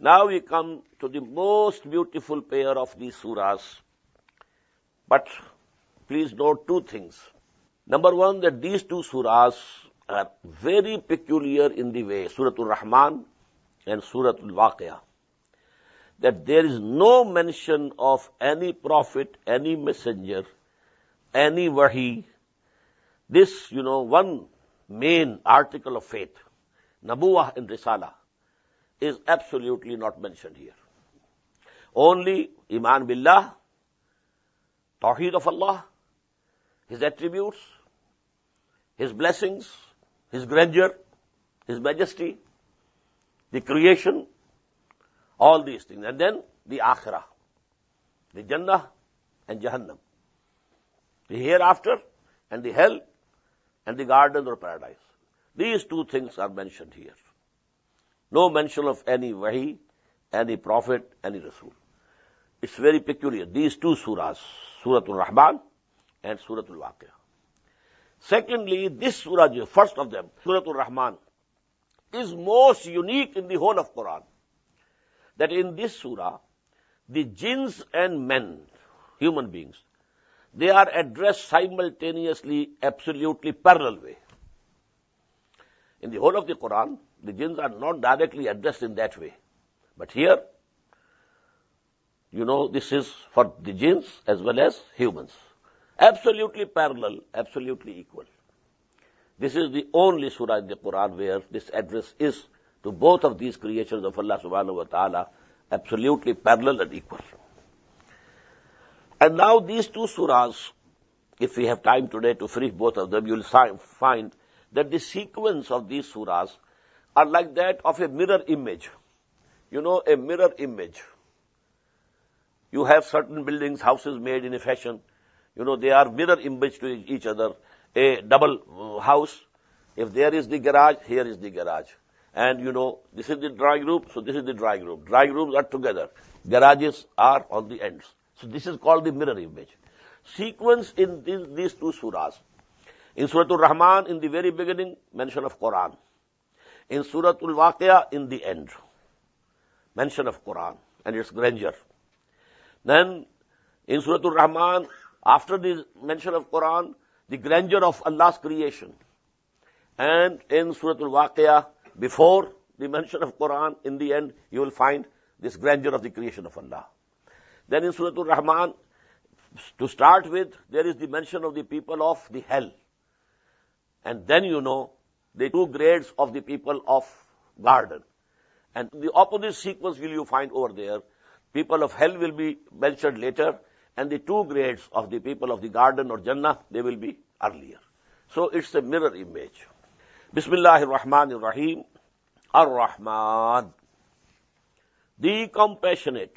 Now we come to the most beautiful pair of these surahs. But please note two things. Number one, that these two surahs are very peculiar in the way, Surat Rehman and Surat Al-Waqi'ah, that there is no mention of any prophet, any messenger, any wahi. This, one main article of faith, Nabuwah and Risala, is absolutely not mentioned here. Only Iman Billah, Tawheed of Allah, His attributes, His blessings, His grandeur, His majesty, the creation, all these things. And then the Akhirah, the Jannah and Jahannam, the hereafter and the hell and the garden or paradise. These two things are mentioned here. No mention of any wahi, any prophet, any Rasul. It's very peculiar. These two surahs, Surat Al-Rahman and Surat Al-Waqi'ah. Secondly, this surah, first of them, Surat Al-Rahman, is most unique in the whole of Quran. That in this surah, the jinns and men, human beings, they are addressed simultaneously, absolutely parallel way. In the whole of the Quran, the jinns are not directly addressed in that way. But here, this is for the jinns as well as humans. Absolutely parallel, absolutely equal. This is the only surah in the Quran where this address is to both of these creations of Allah subhanahu wa ta'ala, absolutely parallel and equal. And now these two surahs, if we have time today to finish both of them, you will find that the sequence of these surahs are like that of a mirror image. A mirror image. You have certain buildings, houses made in a fashion. They are mirror image to each other. A double house. If there is the garage, here is the garage. And this is the drawing room, so this is the drawing room. Drawing rooms are together. Garages are on the ends. So this is called the mirror image. Sequence in these two surahs. In Surat Al-Rahman, in the very beginning, mention of Quran. In Surat Al-Waqi'ah, in the end, mention of Quran and its grandeur. Then, in Surat Al-Rahman, after the mention of Quran, the grandeur of Allah's creation. And in Surat Al-Waqi'ah, before the mention of Quran, in the end, you will find this grandeur of the creation of Allah. Then in Surat Al-Rahman, to start with, there is the mention of the people of the hell. And then the two grades of the people of garden. And the opposite sequence will you find over there. People of hell will be mentioned later, and the two grades of the people of the garden or Jannah, they will be earlier. So it's a mirror image. Bismillahir Rahmanir Rahim. Ar-Rahman, the compassionate.